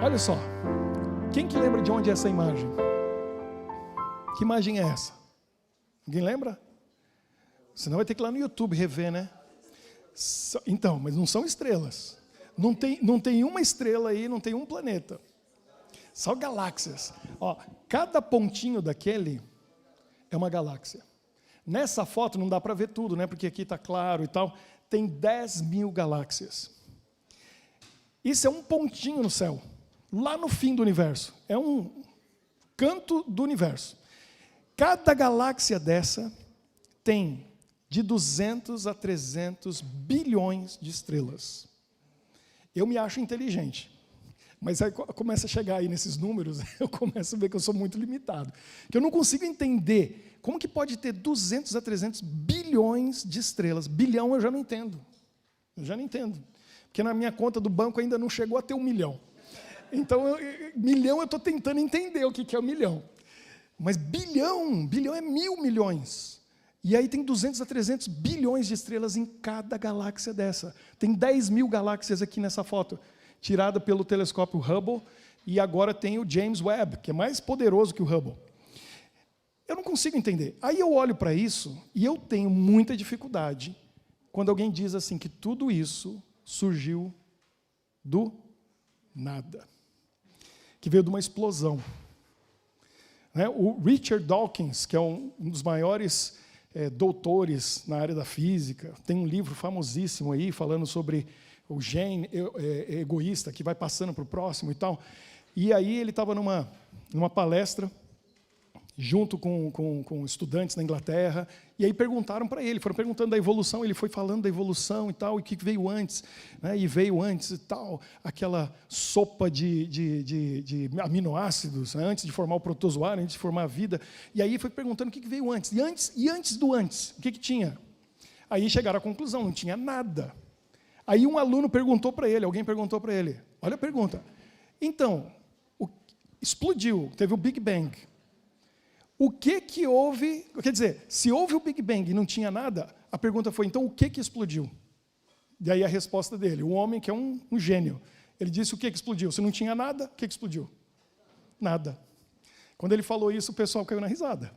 Olha só, quem que lembra de onde é essa imagem? Que imagem é essa? Alguém lembra? Senão vai ter que ir lá no YouTube rever, né? Então, mas não são estrelas. Não tem uma estrela aí, não tem um planeta. São galáxias. Ó, cada pontinho daquele é uma galáxia. Nessa foto não dá para ver tudo, né? Porque aqui está claro e tal. Tem 10.000 galáxias. Isso é um pontinho no céu. Lá no fim do universo. É um canto do universo. Cada galáxia dessa tem de 200 a 300 bilhões de estrelas. Eu me acho inteligente. Mas aí começa a chegar aí nesses números, eu começo a ver que eu sou muito limitado. Que eu não consigo entender como que pode ter 200 a 300 bilhões de estrelas. Bilhão eu já não entendo. Eu já não entendo. Porque na minha conta do banco ainda não chegou a ter 1 milhão. Então, milhão eu estou tentando entender o que é 1 milhão. Mas bilhão é 1.000 milhões. E aí tem 200 a 300 bilhões de estrelas em cada galáxia dessa. Tem 10.000 galáxias aqui nessa foto, tirada pelo telescópio Hubble, e agora tem o James Webb, que é mais poderoso que o Hubble. Eu não consigo entender. Aí eu olho para isso e eu tenho muita dificuldade quando alguém diz assim que tudo isso surgiu do nada, que veio de uma explosão. O Richard Dawkins, que é um dos maiores doutores na área da física, tem um livro famosíssimo aí falando sobre o gene egoísta que vai passando para o próximo e tal. E aí ele estava numa palestra junto com estudantes na Inglaterra, e aí perguntaram para ele, foram perguntando da evolução, ele foi falando da evolução e tal, e o que veio antes, né? E veio antes e tal, aquela sopa de aminoácidos, né? Antes de formar o protozoário, antes de formar a vida, e aí foi perguntando o que veio antes, e antes do antes, o que tinha? Aí chegaram à conclusão, não tinha nada. Aí um aluno perguntou para ele, alguém perguntou para ele, olha a pergunta, então, explodiu, teve o Big Bang. O que houve, quer dizer, se houve o Big Bang e não tinha nada, a pergunta foi, então, o que explodiu? E aí a resposta dele, o homem que é um gênio, ele disse, o que explodiu? Se não tinha nada, o que explodiu? Nada. Quando ele falou isso, o pessoal caiu na risada.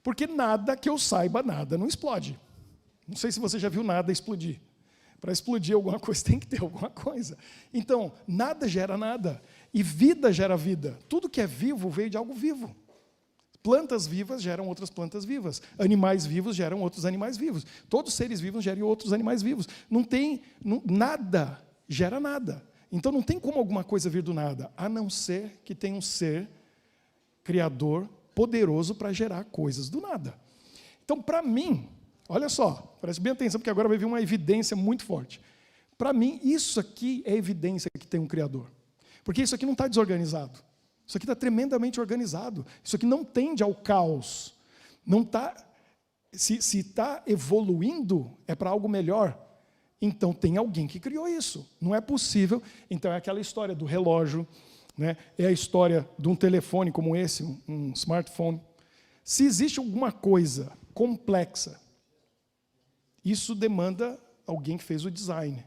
Porque nada que eu saiba, nada não explode. Não sei se você já viu nada explodir. Para explodir alguma coisa, tem que ter alguma coisa. Então, nada gera nada. E vida gera vida. Tudo que é vivo veio de algo vivo. Plantas vivas geram outras plantas vivas. Animais vivos geram outros animais vivos. Todos os seres vivos geram outros animais vivos. Nada gera nada. Então não tem como alguma coisa vir do nada, a não ser que tenha um ser criador poderoso para gerar coisas do nada. Então, para mim, olha só, preste bem atenção, porque agora vai vir uma evidência muito forte. Para mim, isso aqui é evidência que tem um criador. Porque isso aqui não está desorganizado. Isso aqui está tremendamente organizado. Isso aqui não tende ao caos. Não tá, se está evoluindo, é para algo melhor. Então, tem alguém que criou isso. Não é possível. Então, é aquela história do relógio, né? É a história de um telefone como esse, um smartphone. Se existe alguma coisa complexa, isso demanda alguém que fez o design,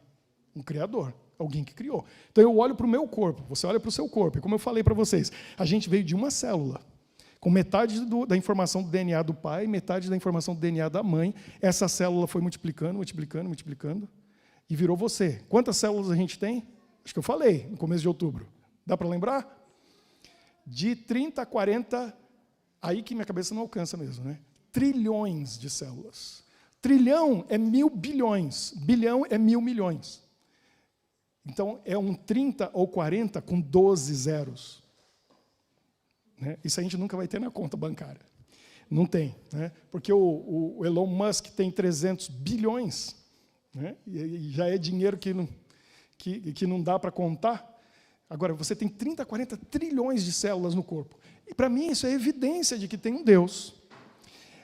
um criador. Alguém que criou. Então eu olho para o meu corpo, você olha para o seu corpo. E como eu falei para vocês, a gente veio de uma célula, com metade da informação do DNA do pai, metade da informação do DNA da mãe. Essa célula foi multiplicando, multiplicando, multiplicando, e virou você. Quantas células a gente tem? Acho que eu falei no começo de outubro. Dá para lembrar? De 30 a 40, aí que minha cabeça não alcança mesmo, né? Trilhões de células. Trilhão é 1.000 bilhões, bilhão é 1.000 milhões. Então, é um 30 ou 40 com 12 zeros. Né? Isso a gente nunca vai ter na conta bancária. Não tem. Né? Porque o Elon Musk tem 300 bilhões, né? E já é dinheiro que não dá para contar. Agora, você tem 30, 40 trilhões de células no corpo. E, para mim, isso é evidência de que tem um Deus.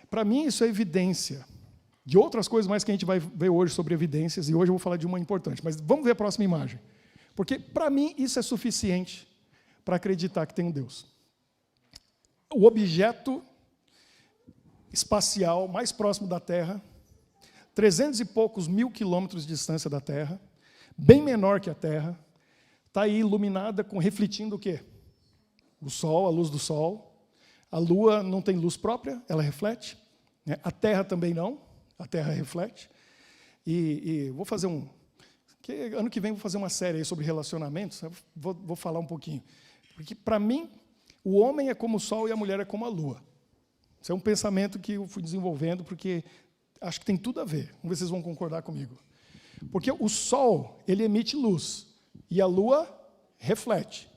Para mim, isso é evidência de outras coisas mais que a gente vai ver hoje sobre evidências, e hoje eu vou falar de uma importante. Mas vamos ver a próxima imagem. Porque, para mim, isso é suficiente para acreditar que tem um Deus. O objeto espacial mais próximo da Terra, 300 e poucos mil quilômetros de distância da Terra, bem menor que a Terra, está aí iluminada, refletindo o quê? O sol, a luz do sol. A lua não tem luz própria, ela reflete. Né? A terra também não, a terra reflete. E vou fazer ano que vem vou fazer uma série aí sobre relacionamentos, vou falar um pouquinho. Porque, para mim, o homem é como o sol e a mulher é como a lua. Isso é um pensamento que eu fui desenvolvendo, porque acho que tem tudo a ver. Vamos ver se vocês vão concordar comigo. Porque o sol, ele emite luz, e a lua reflete.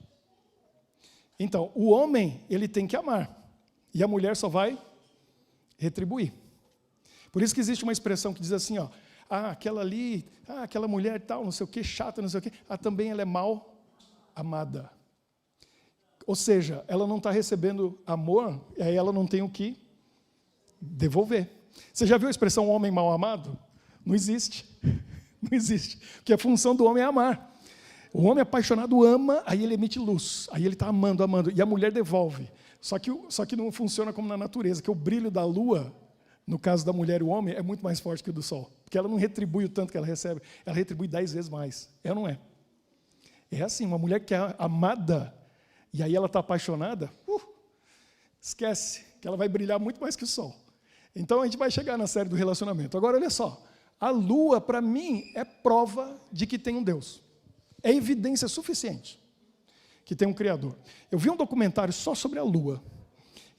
Então, o homem, ele tem que amar, e a mulher só vai retribuir. Por isso que existe uma expressão que diz assim, ó, aquela ali, aquela mulher tal, não sei o que, chata, não sei o que, também ela é mal amada. Ou seja, ela não está recebendo amor, e aí ela não tem o que devolver. Você já viu a expressão homem mal amado? Não existe. Não existe. Porque a função do homem é amar. O homem apaixonado ama, aí ele emite luz, aí ele está amando, e a mulher devolve. Só que não funciona como na natureza, que o brilho da lua, no caso da mulher e o homem, é muito mais forte que o do sol. Porque ela não retribui o tanto que ela recebe, ela retribui 10 vezes mais. É ou não é? É assim, uma mulher que é amada, e aí ela está apaixonada, esquece, que ela vai brilhar muito mais que o sol. Então a gente vai chegar na série do relacionamento. Agora, olha só, a lua, para mim, é prova de que tem um Deus. É evidência suficiente que tem um Criador. Eu vi um documentário só sobre a lua,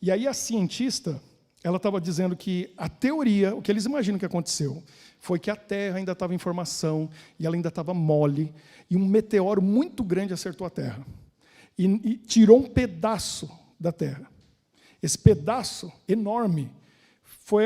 e aí a cientista, ela estava dizendo que a teoria, o que eles imaginam que aconteceu, foi que a Terra ainda estava em formação, e ela ainda estava mole, e um meteoro muito grande acertou a Terra. E tirou um pedaço da Terra. Esse pedaço enorme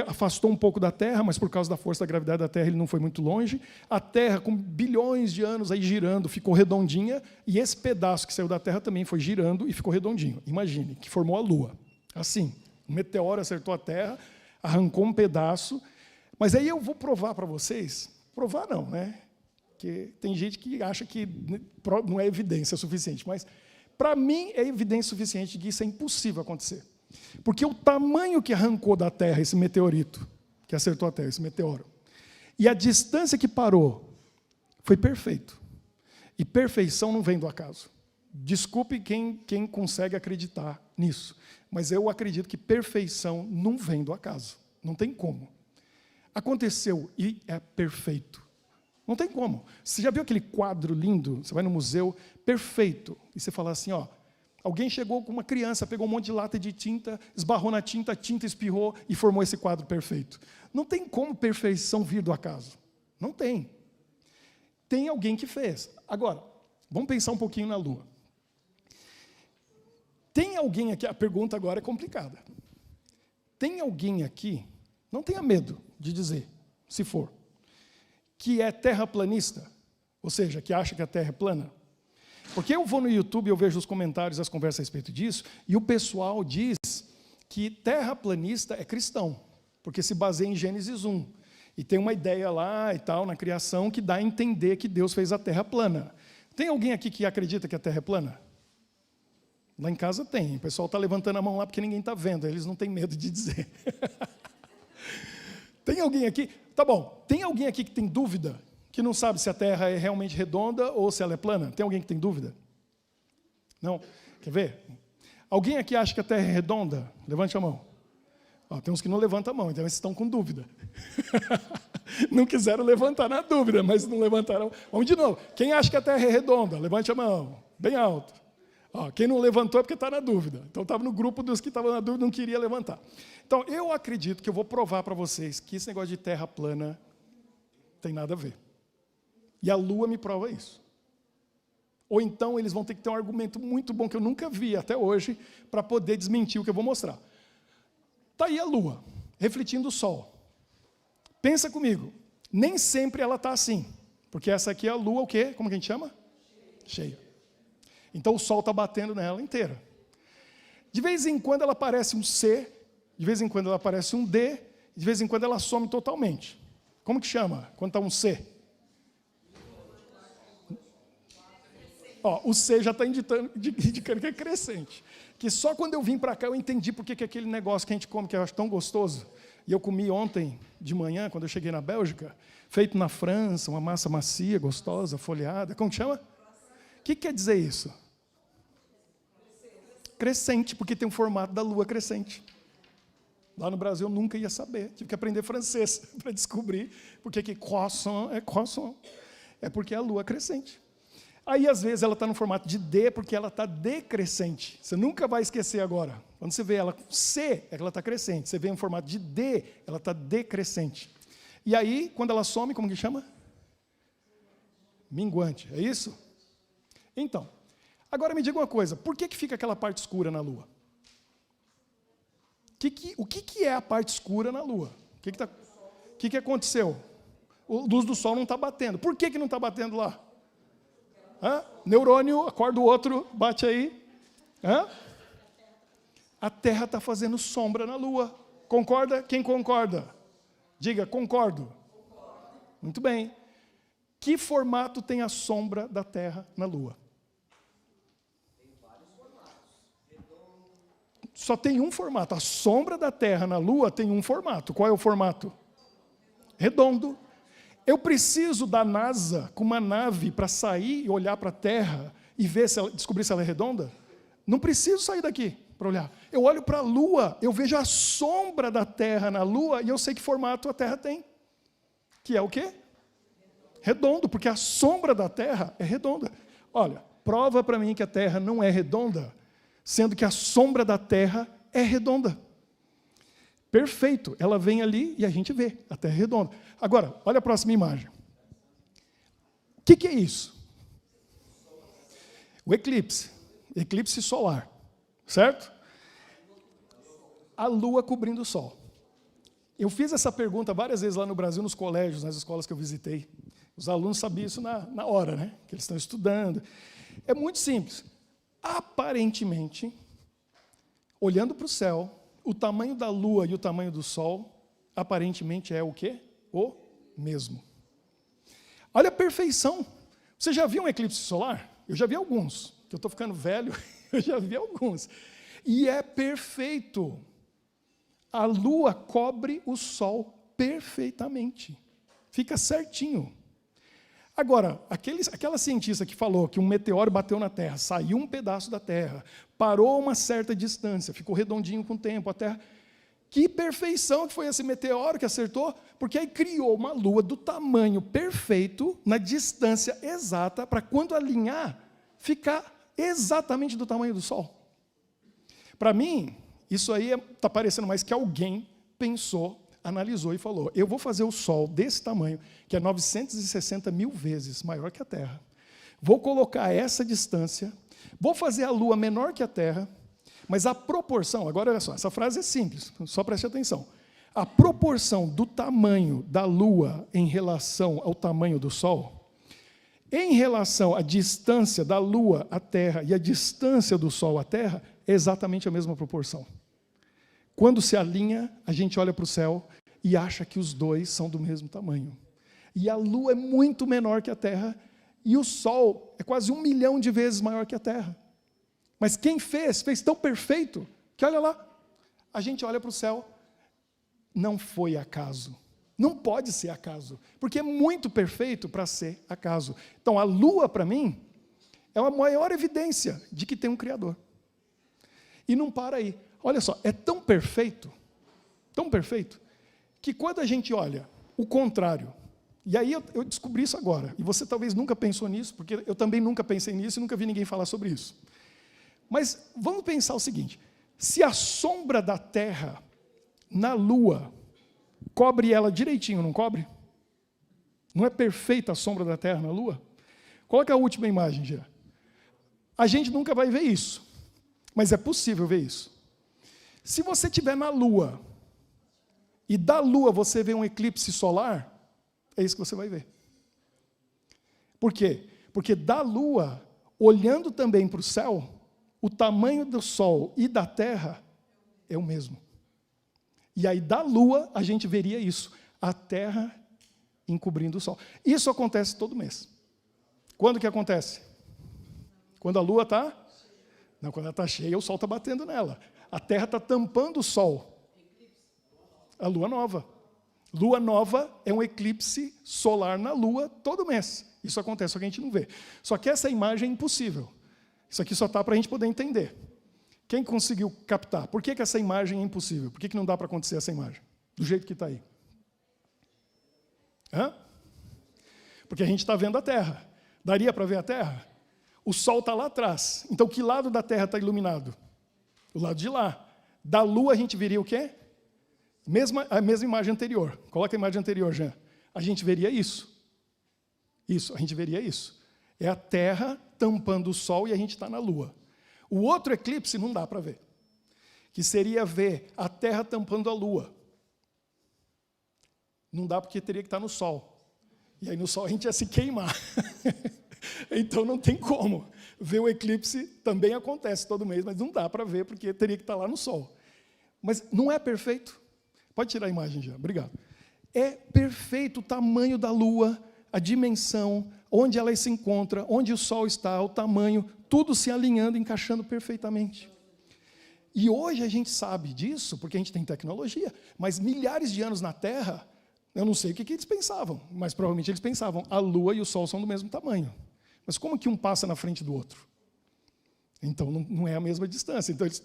afastou um pouco da Terra, mas por causa da força da gravidade da Terra ele não foi muito longe. A Terra, com bilhões de anos aí girando, ficou redondinha, e esse pedaço que saiu da Terra também foi girando e ficou redondinho. Imagine, que formou a Lua. Assim, um meteoro acertou a Terra, arrancou um pedaço, mas aí eu vou provar para vocês, provar não, né? Porque tem gente que acha que não é evidência suficiente, mas para mim é evidência suficiente de que isso é impossível acontecer. Porque o tamanho que arrancou da Terra esse meteorito, que acertou a Terra, esse meteoro, e a distância que parou, foi perfeito. E perfeição não vem do acaso. Desculpe quem consegue acreditar nisso, mas eu acredito que perfeição não vem do acaso. Não tem como. Aconteceu e é perfeito. Não tem como. Você já viu aquele quadro lindo? Você vai no museu, perfeito. E você fala assim, alguém chegou com uma criança, pegou um monte de lata de tinta, esbarrou na tinta, a tinta espirrou e formou esse quadro perfeito. Não tem como perfeição vir do acaso. Não tem. Tem alguém que fez. Agora, vamos pensar um pouquinho na Lua. Tem alguém aqui, a pergunta agora é complicada. Tem alguém aqui, não tenha medo de dizer, se for, que é terraplanista, ou seja, que acha que a Terra é plana? Porque eu vou no YouTube e eu vejo os comentários, as conversas a respeito disso, e o pessoal diz que terraplanista é cristão, porque se baseia em Gênesis 1. E tem uma ideia lá e tal, na criação, que dá a entender que Deus fez a Terra plana. Tem alguém aqui que acredita que a Terra é plana? Lá em casa tem. O pessoal está levantando a mão lá porque ninguém está vendo, eles não têm medo de dizer. Tem alguém aqui? Tá bom, tem alguém aqui que tem dúvida? Que não sabe se a Terra é realmente redonda ou se ela é plana? Tem alguém que tem dúvida? Não? Quer ver? Alguém aqui acha que a Terra é redonda? Levante a mão. Tem uns que não levantam a mão, então eles estão com dúvida. Não quiseram levantar na dúvida, mas não levantaram. Vamos de novo. Quem acha que a Terra é redonda? Levante a mão. Bem alto. Quem não levantou é porque está na dúvida. Então, estava no grupo dos que estavam na dúvida e não queria levantar. Então, eu acredito que eu vou provar para vocês que esse negócio de terra plana tem nada a ver. E a Lua me prova isso. Ou então, eles vão ter que ter um argumento muito bom, que eu nunca vi até hoje, para poder desmentir o que eu vou mostrar. Está aí a Lua, refletindo o Sol. Pensa comigo, nem sempre ela está assim. Porque essa aqui é a Lua, o quê? Como que a gente chama? Cheia. Então o Sol está batendo nela inteira. De vez em quando ela aparece um C, de vez em quando ela aparece um D, de vez em quando ela some totalmente. Como que chama quando está um C? O C já está indicando que é crescente. Que só quando eu vim para cá eu entendi porque que aquele negócio que a gente come, que eu acho tão gostoso, e eu comi ontem de manhã, quando eu cheguei na Bélgica, feito na França, uma massa macia, gostosa, folheada. Como que chama? que quer dizer isso? Crescente, porque tem o formato da lua crescente. Lá no Brasil eu nunca ia saber, tive que aprender francês para descobrir porque que croissant é croissant. É porque é a lua crescente. Aí, às vezes, ela está no formato de D, porque ela está decrescente. Você nunca vai esquecer agora. Quando você vê ela com C, é que ela está crescente. Você vê em formato de D, ela está decrescente. E aí, quando ela some, como que chama? Minguante, é isso? Então, agora me diga uma coisa, por que fica aquela parte escura na Lua? O que é a parte escura na Lua? O que aconteceu? A luz do Sol não está batendo. Por que não está batendo lá? Neurônio, acorda o outro, bate aí. A Terra está fazendo sombra na Lua. Concorda? Quem concorda? Diga, concordo. Muito bem. Que formato tem a sombra da Terra na Lua? Tem vários formatos. Só tem um formato. A sombra da Terra na Lua tem um formato. Qual é o formato? Redondo. Eu preciso da NASA com uma nave para sair e olhar para a Terra e ver descobrir se ela é redonda? Não preciso sair daqui para olhar. Eu olho para a Lua, eu vejo a sombra da Terra na Lua e eu sei que formato a Terra tem. Que é o quê? Redondo, porque a sombra da Terra é redonda. Olha, prova para mim que a Terra não é redonda, sendo que a sombra da Terra é redonda. Perfeito, ela vem ali e a gente vê, a Terra é redonda. Agora, olha a próxima imagem. O que é isso? O eclipse solar, certo? A Lua cobrindo o Sol. Eu fiz essa pergunta várias vezes lá no Brasil, nos colégios, nas escolas que eu visitei. Os alunos sabiam isso na hora, né? Que eles estão estudando. É muito simples. Aparentemente, olhando para o céu, o tamanho da Lua e o tamanho do Sol, aparentemente é o quê? O mesmo. Olha a perfeição. Você já viu um eclipse solar? Eu já vi alguns. Que eu estou ficando velho, eu já vi alguns. E é perfeito. A Lua cobre o Sol perfeitamente. Fica certinho. Agora, aquela cientista que falou que um meteoro bateu na Terra, saiu um pedaço da Terra, parou a uma certa distância, ficou redondinho com o tempo, a Terra... Que perfeição que foi esse meteoro que acertou, porque aí criou uma Lua do tamanho perfeito, na distância exata, para quando alinhar, ficar exatamente do tamanho do Sol. Para mim, isso aí está parecendo mais que alguém pensou, analisou e falou, eu vou fazer o Sol desse tamanho, que é 960 mil vezes maior que a Terra. Vou colocar essa distância, vou fazer a Lua menor que a Terra, mas a proporção, agora olha só, essa frase é simples, só preste atenção. A proporção do tamanho da Lua em relação ao tamanho do Sol, em relação à distância da Lua à Terra e a distância do Sol à Terra, é exatamente a mesma proporção. Quando se alinha, a gente olha para o céu e acha que os dois são do mesmo tamanho. E a Lua é muito menor que a Terra, e o Sol é quase 1 milhão de vezes maior que a Terra. Mas quem fez tão perfeito, que olha lá, a gente olha para o céu, não foi acaso. Não pode ser acaso, porque é muito perfeito para ser acaso. Então a Lua, para mim, é a maior evidência de que tem um Criador. E não para aí. Olha só, é tão perfeito, que quando a gente olha o contrário, e aí eu descobri isso agora, e você talvez nunca pensou nisso, porque eu também nunca pensei nisso e nunca vi ninguém falar sobre isso. Mas vamos pensar o seguinte, se a sombra da Terra na Lua cobre ela direitinho, não cobre? Não é perfeita a sombra da Terra na Lua? Coloca a última imagem, já. A gente nunca vai ver isso, mas é possível ver isso. Se você estiver na Lua, e da Lua você vê um eclipse solar, é isso que você vai ver. Por quê? Porque da Lua, olhando também para o céu, o tamanho do Sol e da Terra é o mesmo. E aí da Lua a gente veria isso, a Terra encobrindo o Sol. Isso acontece todo mês. Quando que acontece? Quando a Lua está... Não, quando ela está cheia, o Sol está batendo nela. A Terra está tampando o Sol. A Lua nova. Lua nova é um eclipse solar na Lua todo mês. Isso acontece, só que a gente não vê. Só que essa imagem é impossível. Isso aqui só está para a gente poder entender. Quem conseguiu captar? Por que essa imagem é impossível? Por que não dá para acontecer essa imagem? Do jeito que está aí. Hã? Porque a gente está vendo a Terra. Daria para ver a Terra? O Sol está lá atrás. Então, que lado da Terra está iluminado? O lado de lá. Da Lua a gente veria o quê? A mesma imagem anterior. Coloca a imagem anterior, Jean. A gente veria isso. Isso, a gente veria isso. É a Terra tampando o Sol e a gente está na Lua. O outro eclipse não dá para ver. Que seria ver a Terra tampando a Lua. Não dá porque teria que estar no Sol. E aí no Sol a gente ia se queimar. Então não tem como. Ver o eclipse também acontece todo mês, mas não dá para ver porque teria que estar lá no Sol. Mas não é perfeito? Pode tirar a imagem já, obrigado. É perfeito o tamanho da Lua, a dimensão, onde ela se encontra, onde o Sol está, o tamanho, tudo se alinhando, encaixando perfeitamente. E hoje a gente sabe disso, porque a gente tem tecnologia, mas milhares de anos na Terra, eu não sei o que eles pensavam, mas provavelmente eles pensavam, a Lua e o Sol são do mesmo tamanho. Mas como que um passa na frente do outro? Então não é a mesma distância. Então eles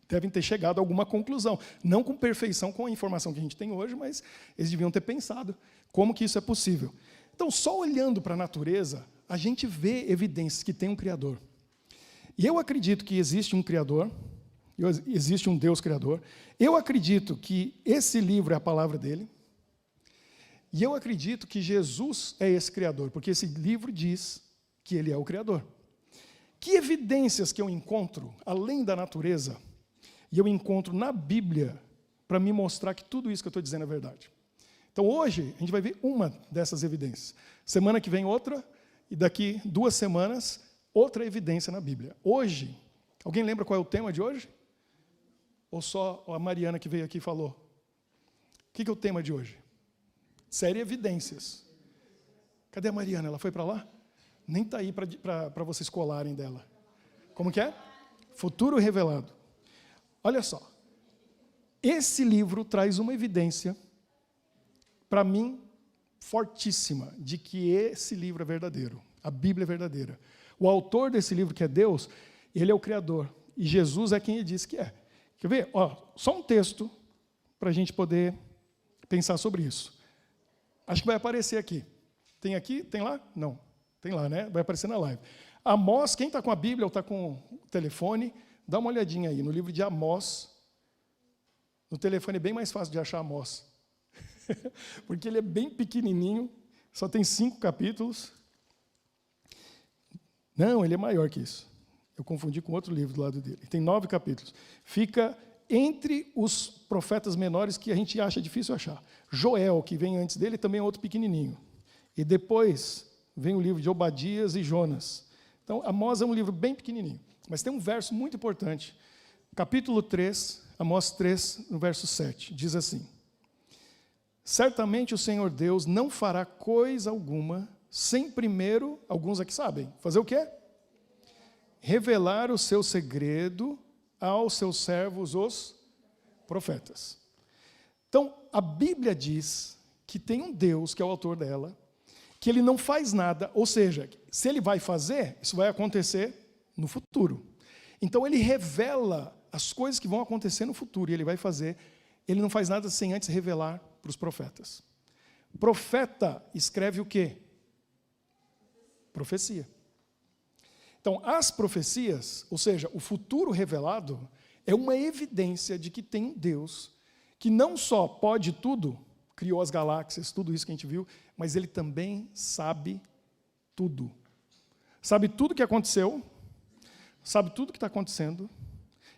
devem ter chegado a alguma conclusão. Não com perfeição com a informação que a gente tem hoje, mas eles deviam ter pensado como que isso é possível. Então, só olhando para a natureza, a gente vê evidências que tem um Criador. E eu acredito que existe um Criador, existe um Deus Criador. Eu acredito que esse livro é a palavra dele. E eu acredito que Jesus é esse Criador, porque esse livro diz que ele é o Criador. Que evidências que eu encontro, além da natureza, e eu encontro na Bíblia, para me mostrar que tudo isso que eu estou dizendo é verdade. Então, hoje, a gente vai ver uma dessas evidências. Semana que vem, outra, e daqui 2 semanas, outra evidência na Bíblia. Hoje, alguém lembra qual é o tema de hoje? Ou só a Mariana que veio aqui e falou? O que é o tema de hoje? Série Evidências. Cadê a Mariana? Ela foi para lá? Nem está aí para vocês colarem dela. Como que é? Futuro Revelado. Olha só. Esse livro traz uma evidência, para mim, fortíssima, de que esse livro é verdadeiro. A Bíblia é verdadeira. O autor desse livro, que é Deus, ele é o Criador. E Jesus é quem ele diz que é. Quer ver? Ó, só um texto para a gente poder pensar sobre isso. Acho que vai aparecer aqui. Tem aqui? Tem lá? Não. Tem lá, né? Vai aparecer na live. Amós, quem está com a Bíblia ou está com o telefone, dá uma olhadinha aí no livro de Amós. No telefone é bem mais fácil de achar Amós. Porque ele é bem pequenininho, só tem 5 capítulos. Não, ele é maior que isso. Eu confundi com outro livro do lado dele. Tem 9 capítulos. Fica entre os profetas menores que a gente acha difícil achar. Joel, que vem antes dele, também é outro pequenininho. E depois vem o livro de Obadias e Jonas. Então, Amós é um livro bem pequenininho. Mas tem um verso muito importante. Capítulo 3, Amós 3, no verso 7. Diz assim: certamente o Senhor Deus não fará coisa alguma sem primeiro, alguns aqui sabem, fazer o quê? Revelar o seu segredo aos seus servos, os profetas. Então, a Bíblia diz que tem um Deus, que é o autor dela, que ele não faz nada, ou seja, se ele vai fazer, isso vai acontecer no futuro. Então, ele revela as coisas que vão acontecer no futuro, e ele vai fazer, ele não faz nada sem antes revelar para os profetas. O profeta escreve o quê? Profecia. Então, as profecias, ou seja, o futuro revelado, é uma evidência de que tem um Deus que não só pode tudo, criou as galáxias, tudo isso que a gente viu, mas ele também sabe tudo. Sabe tudo que aconteceu, sabe tudo que está acontecendo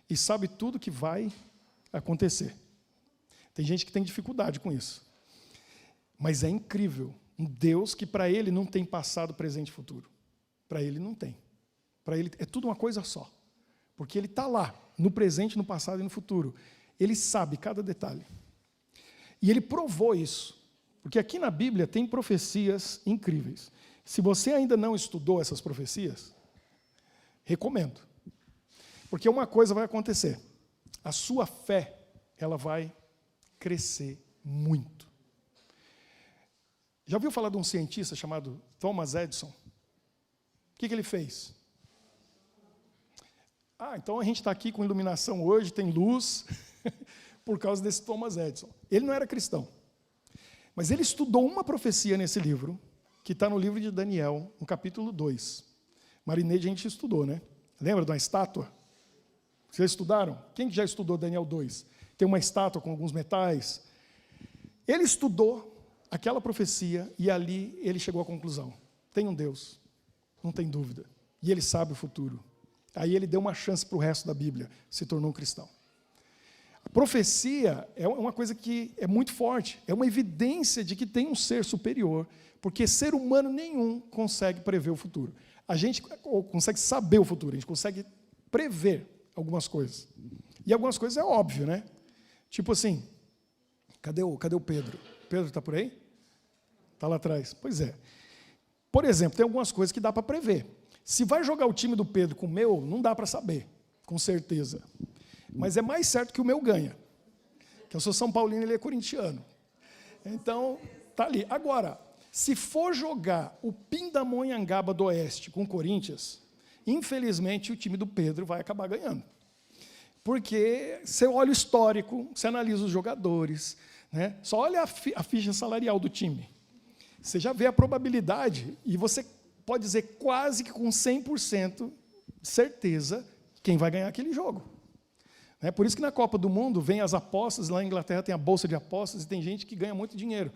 e sabe tudo que vai acontecer. Tem gente que tem dificuldade com isso. Mas é incrível. Um Deus que para ele não tem passado, presente e futuro. Para ele não tem. Para ele é tudo uma coisa só. Porque ele está lá, no presente, no passado e no futuro. Ele sabe cada detalhe. E ele provou isso. Porque aqui na Bíblia tem profecias incríveis. Se você ainda não estudou essas profecias, recomendo. Porque uma coisa vai acontecer. A sua fé, ela vai crescer muito. Já ouviu falar de um cientista chamado Thomas Edison? O que ele fez? Então a gente está aqui com iluminação hoje, tem luz, por causa desse Thomas Edison. Ele não era cristão, mas ele estudou uma profecia nesse livro, que está no livro de Daniel, no capítulo 2. Marineide a gente estudou, né? Lembra de uma estátua? Vocês estudaram? Quem já estudou Daniel 2? Tem uma estátua com alguns metais. Ele estudou aquela profecia e ali ele chegou à conclusão. Tem um Deus, não tem dúvida. E ele sabe o futuro. Aí ele deu uma chance para o resto da Bíblia, se tornou um cristão. A profecia é uma coisa que é muito forte, é uma evidência de que tem um ser superior, porque ser humano nenhum consegue prever o futuro. A gente consegue saber o futuro, a gente consegue prever algumas coisas. E algumas coisas é óbvio, né? Tipo assim, cadê o Pedro? Pedro está por aí? Está lá atrás. Pois é. Por exemplo, tem algumas coisas que dá para prever. Se vai jogar o time do Pedro com o meu, não dá para saber, com certeza. Mas é mais certo que o meu ganha. Que eu sou São Paulino e ele é corintiano. Então, tá ali. Agora, se for jogar o Pindamonhangaba do Oeste com o Corinthians, infelizmente o time do Pedro vai acabar ganhando. Porque você olha o histórico, você analisa os jogadores, né? Só olha a ficha salarial do time. Você já vê a probabilidade e você pode dizer quase que com 100% de certeza quem vai ganhar aquele jogo. É por isso que na Copa do Mundo vem as apostas, lá na Inglaterra tem a bolsa de apostas e tem gente que ganha muito dinheiro.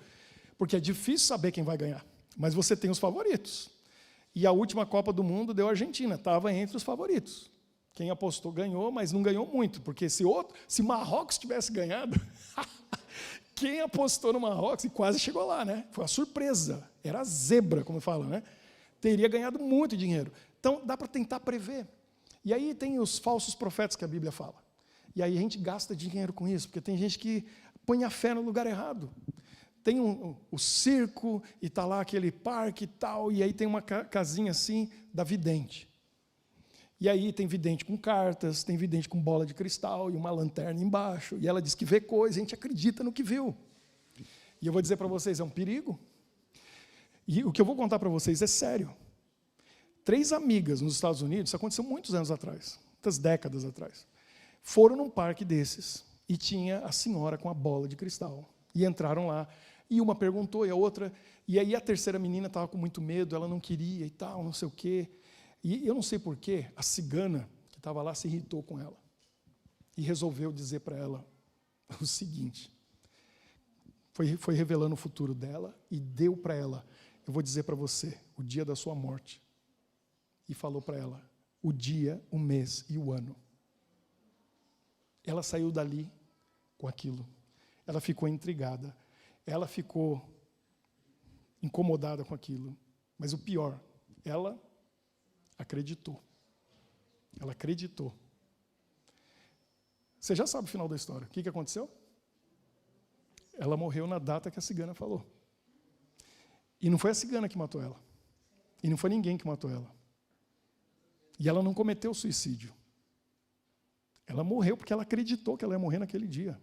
Porque é difícil saber quem vai ganhar, mas você tem os favoritos. E a última Copa do Mundo deu a Argentina, estava entre os favoritos. Quem apostou ganhou, mas não ganhou muito, porque se Marrocos tivesse ganhado, quem apostou no Marrocos, e quase chegou lá, né? Foi uma surpresa, era a zebra, como fala, né? Teria ganhado muito dinheiro. Então, dá para tentar prever. E aí tem os falsos profetas que a Bíblia fala. E aí a gente gasta dinheiro com isso, porque tem gente que põe a fé no lugar errado. Tem o circo, e está lá aquele parque e tal, e aí tem uma casinha assim da vidente. E aí tem vidente com cartas, tem vidente com bola de cristal e uma lanterna embaixo, e ela diz que vê coisa, a gente acredita no que viu. E eu vou dizer para vocês, é um perigo. E o que eu vou contar para vocês é sério. 3 amigas nos Estados Unidos, isso aconteceu muitos anos atrás, muitas décadas atrás, foram num parque desses, e tinha a senhora com a bola de cristal. E entraram lá, e uma perguntou, e a outra, e aí a terceira menina estava com muito medo, ela não queria e tal, não sei o quê. E eu não sei porquê, a cigana que estava lá se irritou com ela. E resolveu dizer para ela o seguinte, foi revelando o futuro dela, e deu para ela, eu vou dizer para você, o dia da sua morte. E falou para ela, o dia, o mês e o ano. Ela saiu dali com aquilo. Ela ficou intrigada. Ela ficou incomodada com aquilo. Mas o pior, ela acreditou. Ela acreditou. Você já sabe o final da história. O que aconteceu? Ela morreu na data que a cigana falou. E não foi a cigana que matou ela. E não foi ninguém que matou ela. E ela não cometeu suicídio. Ela morreu porque ela acreditou que ela ia morrer naquele dia.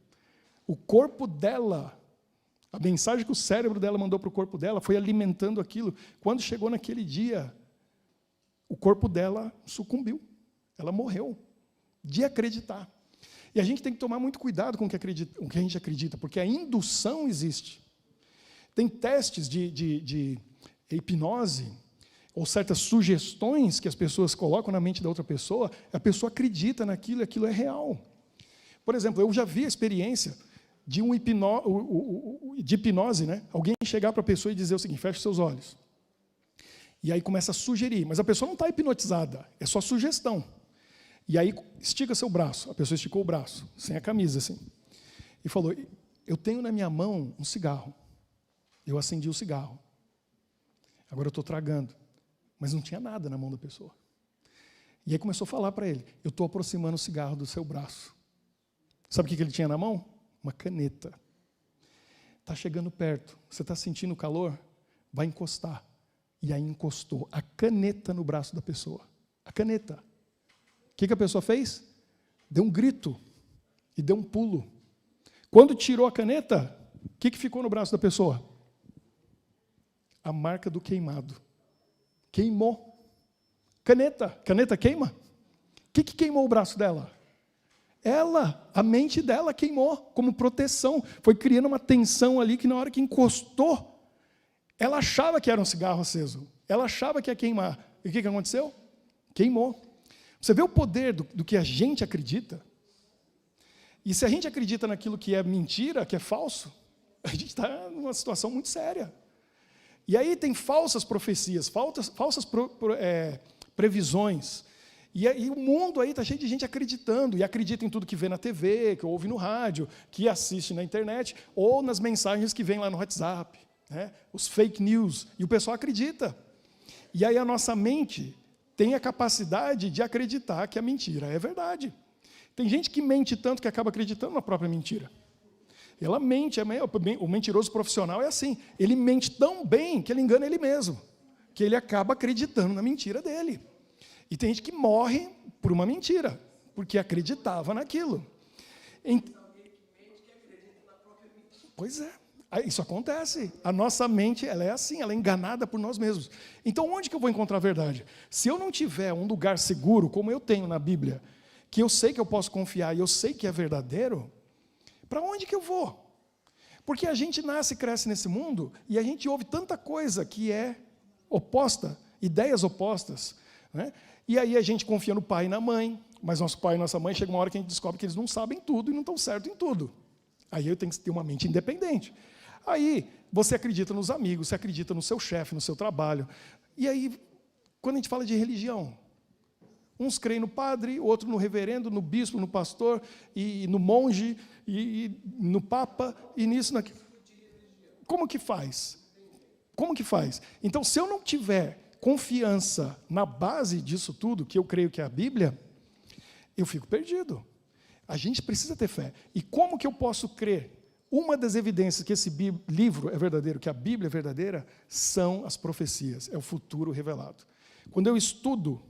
O corpo dela, a mensagem que o cérebro dela mandou para o corpo dela, foi alimentando aquilo. Quando chegou naquele dia, o corpo dela sucumbiu. Ela morreu de acreditar. E a gente tem que tomar muito cuidado com o que a gente acredita, porque a indução existe. Tem testes de hipnose, ou certas sugestões que as pessoas colocam na mente da outra pessoa, a pessoa acredita naquilo e aquilo é real. Por exemplo, eu já vi a experiência de hipnose, né? Alguém chegar para a pessoa e dizer o seguinte, feche seus olhos. E aí começa a sugerir, mas a pessoa não está hipnotizada, é só sugestão. E aí estica seu braço, a pessoa esticou o braço, sem a camisa assim, e falou, eu tenho na minha mão um cigarro. Eu acendi o cigarro. Agora eu estou tragando. Mas não tinha nada na mão da pessoa. E aí começou a falar para ele, eu estou aproximando o cigarro do seu braço. Sabe o que ele tinha na mão? Uma caneta. Está chegando perto, você está sentindo o calor? Vai encostar. E aí encostou a caneta no braço da pessoa. A caneta. O que a pessoa fez? Deu um grito e deu um pulo. Quando tirou a caneta, o que ficou no braço da pessoa? a marca do queimado. Queimou. Caneta queima? O que queimou o braço dela? A mente dela queimou como proteção. Foi criando uma tensão ali que na hora que encostou, ela achava que era um cigarro aceso. Ela achava que ia queimar. E o que aconteceu? Queimou. Você vê o poder do que a gente acredita? E se a gente acredita naquilo que é mentira, que é falso, a gente está numa situação muito séria. E aí tem falsas profecias, falsas previsões. E o mundo aí está cheio de gente acreditando, e acredita em tudo que vê na TV, que ouve no rádio, que assiste na internet, ou nas mensagens que vem lá no WhatsApp, né? Os fake news, e o pessoal acredita. E aí a nossa mente tem a capacidade de acreditar que a mentira é verdade. Tem gente que mente tanto que acaba acreditando na própria mentira. Ela mente, o mentiroso profissional é assim, ele mente tão bem que ele engana ele mesmo, que ele acaba acreditando na mentira dele. E tem gente que morre por uma mentira, porque acreditava naquilo. Pois é, isso acontece. A nossa mente, ela é assim, ela é enganada por nós mesmos. Então, onde que eu vou encontrar a verdade? Se eu não tiver um lugar seguro, como eu tenho na Bíblia, que eu sei que eu posso confiar e eu sei que é verdadeiro, para onde que eu vou? Porque a gente nasce e cresce nesse mundo e a gente ouve tanta coisa que é oposta, ideias opostas, né? E aí a gente confia no pai e na mãe, mas nosso pai e nossa mãe chega uma hora que a gente descobre que eles não sabem tudo e não estão certos em tudo. Aí eu tenho que ter uma mente independente. Aí você acredita nos amigos, você acredita no seu chefe, no seu trabalho. E aí, quando a gente fala de religião, uns creem no padre, outro no reverendo, no bispo, no pastor, e no monge, e no papa, e nisso, naquilo. Como que faz? Como que faz? Então, se eu não tiver confiança na base disso tudo, que eu creio que é a Bíblia, eu fico perdido. A gente precisa ter fé. E como que eu posso crer? Uma das evidências que esse livro é verdadeiro, que a Bíblia é verdadeira, são as profecias, é o futuro revelado. Quando eu estudo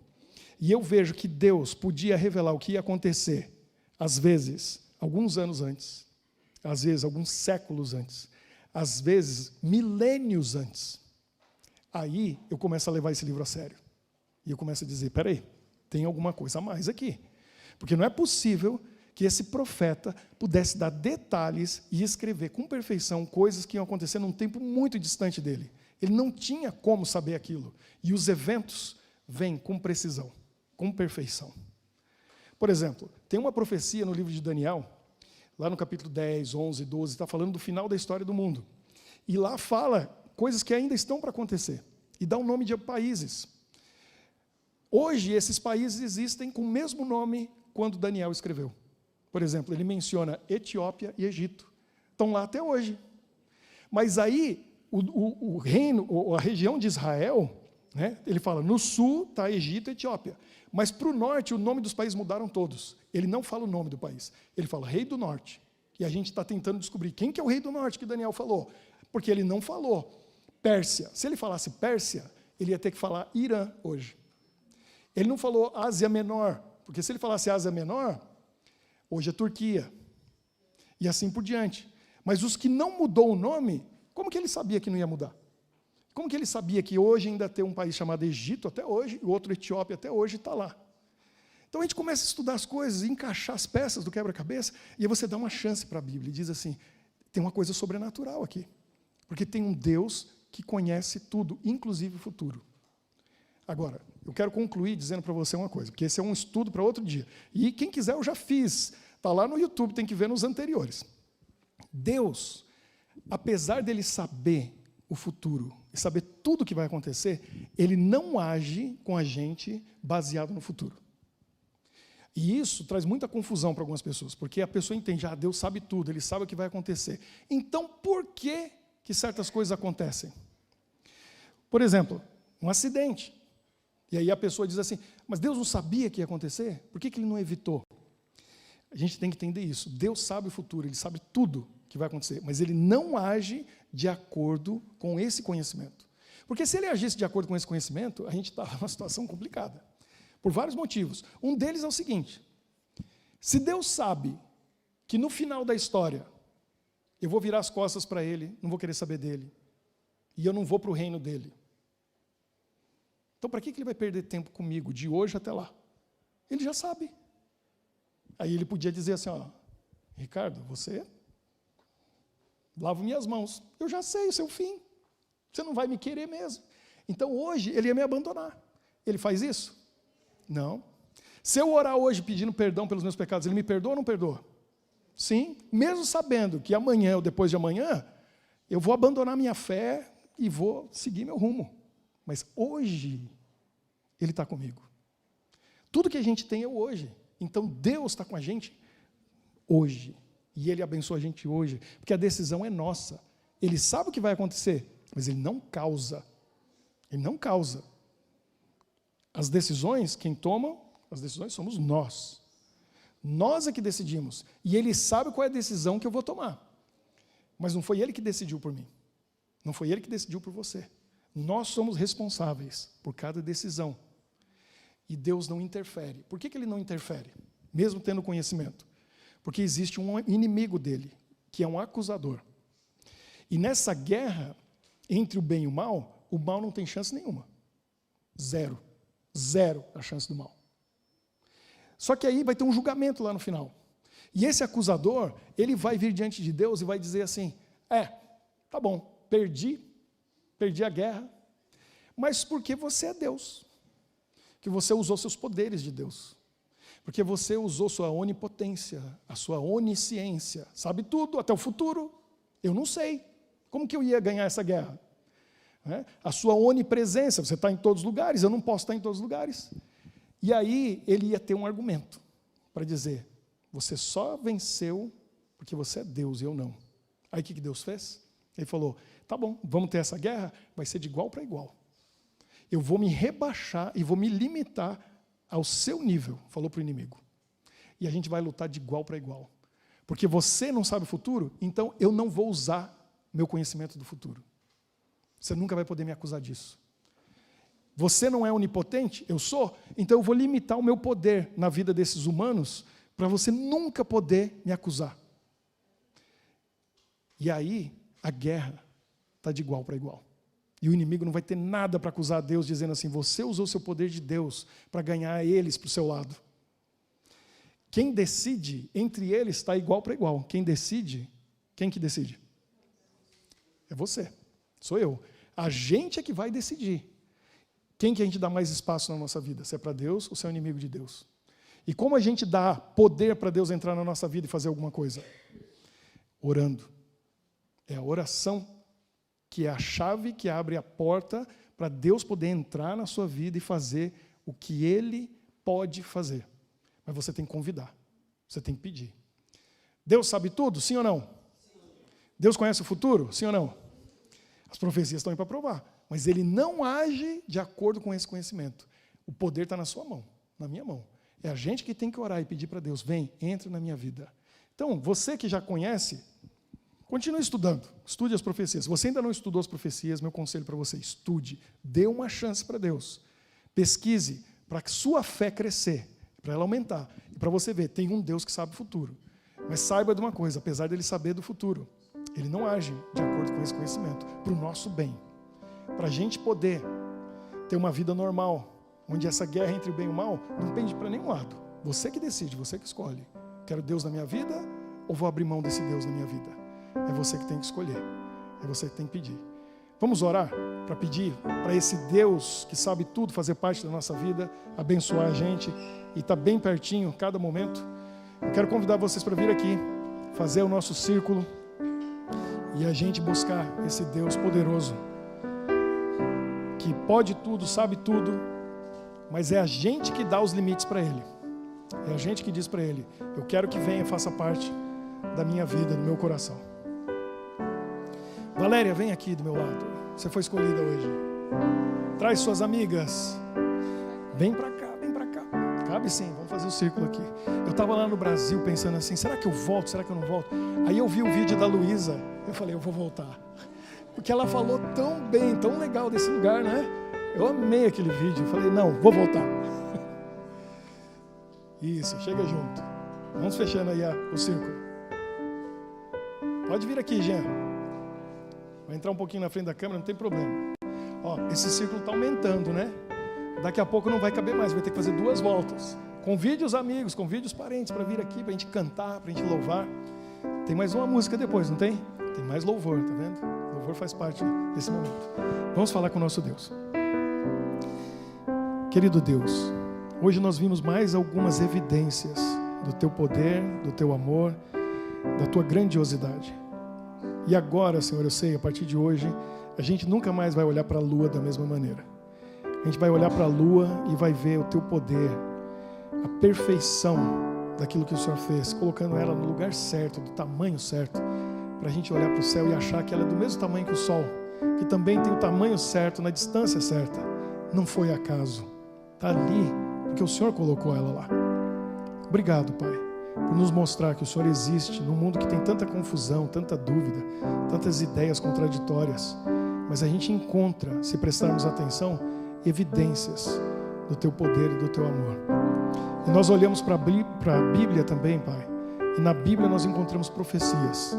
e eu vejo que Deus podia revelar o que ia acontecer, às vezes, alguns anos antes, às vezes, alguns séculos antes, às vezes, milênios antes, aí eu começo a levar esse livro a sério. E eu começo a dizer, peraí, tem alguma coisa a mais aqui. Porque não é possível que esse profeta pudesse dar detalhes e escrever com perfeição coisas que iam acontecer num tempo muito distante dele. Ele não tinha como saber aquilo. E os eventos vêm com precisão, com perfeição. Por exemplo, tem uma profecia no livro de Daniel, lá no capítulo 10, 11, 12, está falando do final da história do mundo. E lá fala coisas que ainda estão para acontecer. E dá o nome de países. Hoje, esses países existem com o mesmo nome quando Daniel escreveu. Por exemplo, ele menciona Etiópia e Egito. Estão lá até hoje. Mas aí, o reino, a região de Israel, né, ele fala, no sul está Egito e Etiópia. Mas para o norte, o nome dos países mudaram todos. Ele não fala o nome do país. Ele fala Rei do Norte. E a gente está tentando descobrir quem que é o Rei do Norte que Daniel falou. Porque ele não falou Pérsia. Se ele falasse Pérsia, ele ia ter que falar Irã hoje. Ele não falou Ásia Menor. Porque se ele falasse Ásia Menor, hoje é Turquia. E assim por diante. Mas os que não mudou o nome, como que ele sabia que não ia mudar? Como que ele sabia que hoje ainda tem um país chamado Egito até hoje, e o outro Etiópia até hoje está lá? Então a gente começa a estudar as coisas, encaixar as peças do quebra-cabeça, e aí você dá uma chance para a Bíblia e diz assim, tem uma coisa sobrenatural aqui. Porque tem um Deus que conhece tudo, inclusive o futuro. Agora, eu quero concluir dizendo para você uma coisa, porque esse é um estudo para outro dia. E quem quiser eu já fiz, está lá no YouTube, tem que ver nos anteriores. Deus, apesar dele saber o futuro e saber tudo o que vai acontecer, ele não age com a gente baseado no futuro. E isso traz muita confusão para algumas pessoas, porque a pessoa entende, Deus sabe tudo, ele sabe o que vai acontecer. Então, por que certas coisas acontecem? Por exemplo, um acidente. E aí a pessoa diz assim, mas Deus não sabia que ia acontecer? Por que ele não evitou? A gente tem que entender isso. Deus sabe o futuro, ele sabe tudo que vai acontecer, mas ele não age de acordo com esse conhecimento. Porque se ele agisse de acordo com esse conhecimento, a gente está numa situação complicada. Por vários motivos. Um deles é o seguinte, se Deus sabe que no final da história eu vou virar as costas para ele, não vou querer saber dele, e eu não vou para o reino dele. Então, para que ele vai perder tempo comigo, de hoje até lá? Ele já sabe. Aí ele podia dizer assim, ó, Ricardo, você lava minhas mãos. Eu já sei o seu fim. Você não vai me querer mesmo. Então, hoje, ele ia me abandonar. Ele faz isso? Não. Se eu orar hoje pedindo perdão pelos meus pecados, ele me perdoa ou não perdoa? Sim. Mesmo sabendo que amanhã ou depois de amanhã, eu vou abandonar minha fé e vou seguir meu rumo. Mas hoje, ele está comigo. Tudo que a gente tem é o hoje. Então, Deus está com a gente hoje. E Ele abençoa a gente hoje. Porque a decisão é nossa. Ele sabe o que vai acontecer, mas Ele não causa. Ele não causa. As decisões, quem toma, as decisões somos nós. Nós é que decidimos. E Ele sabe qual é a decisão que eu vou tomar. Mas não foi Ele que decidiu por mim. Não foi Ele que decidiu por você. Nós somos responsáveis por cada decisão. E Deus não interfere. Por que Ele não interfere? Mesmo tendo conhecimento. Porque existe um inimigo dele, que é um acusador. E nessa guerra entre o bem e o mal não tem chance nenhuma. Zero. Zero a chance do mal. Só que aí vai ter um julgamento lá no final. E esse acusador, ele vai vir diante de Deus e vai dizer assim, tá bom, perdi a guerra, mas porque você é Deus. Que você usou seus poderes de Deus. Porque você usou sua onipotência, a sua onisciência. Sabe tudo, até o futuro. Eu não sei. Como que eu ia ganhar essa guerra? A sua onipresença, você está em todos os lugares, eu não posso estar em todos os lugares. E aí ele ia ter um argumento para dizer, você só venceu porque você é Deus e eu não. Aí o que Deus fez? Ele falou, tá bom, vamos ter essa guerra, vai ser de igual para igual. Eu vou me rebaixar e vou me limitar ao seu nível, falou para o inimigo. E a gente vai lutar de igual para igual. Porque você não sabe o futuro, então eu não vou usar meu conhecimento do futuro. Você nunca vai poder me acusar disso. Você não é onipotente? Eu sou? Então eu vou limitar o meu poder na vida desses humanos para você nunca poder me acusar. E aí, a guerra está de igual para igual. E o inimigo não vai ter nada para acusar Deus, dizendo assim, você usou o seu poder de Deus para ganhar eles para o seu lado. Quem decide entre eles está igual para igual. Quem decide, quem que decide? É você, sou eu. A gente é que vai decidir. Quem que a gente dá mais espaço na nossa vida? Se é para Deus ou se é o inimigo de Deus? E como a gente dá poder para Deus entrar na nossa vida e fazer alguma coisa? Orando. É a oração que é a chave que abre a porta para Deus poder entrar na sua vida e fazer o que Ele pode fazer. Mas você tem que convidar, você tem que pedir. Deus sabe tudo, sim ou não? Sim. Deus conhece o futuro, sim ou não? As profecias estão aí para provar, mas Ele não age de acordo com esse conhecimento. O poder está na sua mão, na minha mão. É a gente que tem que orar e pedir para Deus, vem, entra na minha vida. Então, você que já conhece, continue estudando, estude as profecias. Se você ainda não estudou as profecias, meu conselho para você, estude, dê uma chance para Deus. Pesquise para que sua fé crescer, para ela aumentar. E para você ver, tem um Deus que sabe o futuro. Mas saiba de uma coisa, apesar dele saber do futuro, ele não age de acordo com esse conhecimento, para o nosso bem. Para a gente poder ter uma vida normal, onde essa guerra entre o bem e o mal não pende para nenhum lado. Você que decide, você que escolhe. Quero Deus na minha vida ou vou abrir mão desse Deus na minha vida? É você que tem que escolher. É você que tem que pedir. Vamos orar para pedir para esse Deus que sabe tudo fazer parte da nossa vida, abençoar a gente e está bem pertinho cada momento. Eu quero convidar vocês para vir aqui, fazer o nosso círculo e a gente buscar esse Deus poderoso que pode tudo, sabe tudo, mas é a gente que dá os limites para Ele. É a gente que diz para Ele, eu quero que venha e faça parte da minha vida, do meu coração. Valéria, vem aqui do meu lado. Você foi escolhida hoje. Traz suas amigas. Vem para cá, vem para cá. Cabe sim, vamos fazer o círculo aqui. Eu estava lá no Brasil pensando assim, será que eu volto? Será que eu não volto? Aí eu vi o vídeo da Luísa. Eu falei, eu vou voltar. Porque ela falou tão bem, tão legal desse lugar, né? Eu amei aquele vídeo. Eu falei, não, vou voltar. Isso, chega junto. Vamos fechando aí o círculo. Pode vir aqui, Jean. Vai entrar um pouquinho na frente da câmera, não tem problema. Ó, esse círculo está aumentando, né? Daqui a pouco não vai caber mais, vai ter que fazer 2 voltas. Convide os amigos, convide os parentes para vir aqui, para a gente cantar, para a gente louvar. Tem mais uma música depois, não tem? Tem mais louvor, tá vendo? Louvor faz parte desse momento. Vamos falar com o nosso Deus. Querido Deus, hoje nós vimos mais algumas evidências do Teu poder, do Teu amor, da Tua grandiosidade. E agora, Senhor, eu sei, a partir de hoje, a gente nunca mais vai olhar para a lua da mesma maneira. A gente vai olhar para a lua e vai ver o Teu poder, a perfeição daquilo que o Senhor fez, colocando ela no lugar certo, do tamanho certo, para a gente olhar para o céu e achar que ela é do mesmo tamanho que o sol, que também tem o tamanho certo, na distância certa. Não foi acaso. Está ali, porque o Senhor colocou ela lá. Obrigado, Pai, por nos mostrar que o Senhor existe num mundo que tem tanta confusão, tanta dúvida, tantas ideias contraditórias. Mas a gente encontra, se prestarmos atenção, evidências do Teu poder e do Teu amor. E nós olhamos para a Bíblia também, Pai, e na Bíblia nós encontramos profecias,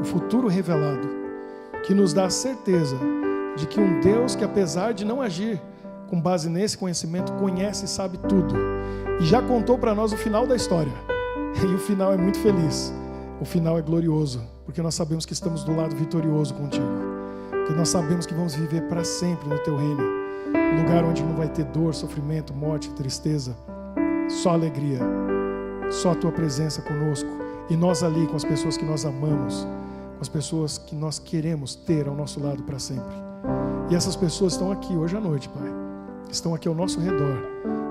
o futuro revelado, que nos dá a certeza de que um Deus que, apesar de não agir com base nesse conhecimento, conhece e sabe tudo, e já contou para nós o final da história. E o final é muito feliz, o final é glorioso, porque nós sabemos que estamos do lado vitorioso contigo, porque nós sabemos que vamos viver para sempre no Teu reino, um lugar onde não vai ter dor, sofrimento, morte, tristeza, só alegria, só a Tua presença conosco, e nós ali com as pessoas que nós amamos, com as pessoas que nós queremos ter ao nosso lado para sempre. E essas pessoas estão aqui hoje à noite, Pai, estão aqui ao nosso redor,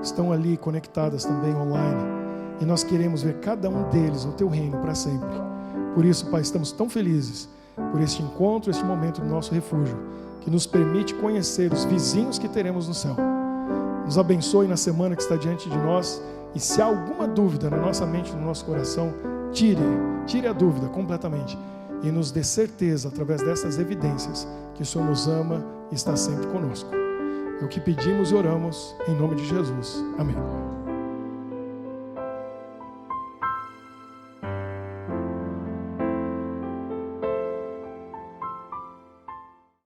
estão ali conectadas também online, e nós queremos ver cada um deles no Teu reino para sempre. Por isso, Pai, estamos tão felizes por este encontro, este momento do nosso refúgio, que nos permite conhecer os vizinhos que teremos no céu. Nos abençoe na semana que está diante de nós, e se há alguma dúvida na nossa mente, no nosso coração, tire a dúvida completamente, e nos dê certeza, através dessas evidências, que o Senhor nos ama e está sempre conosco. É o que pedimos e oramos, em nome de Jesus. Amém.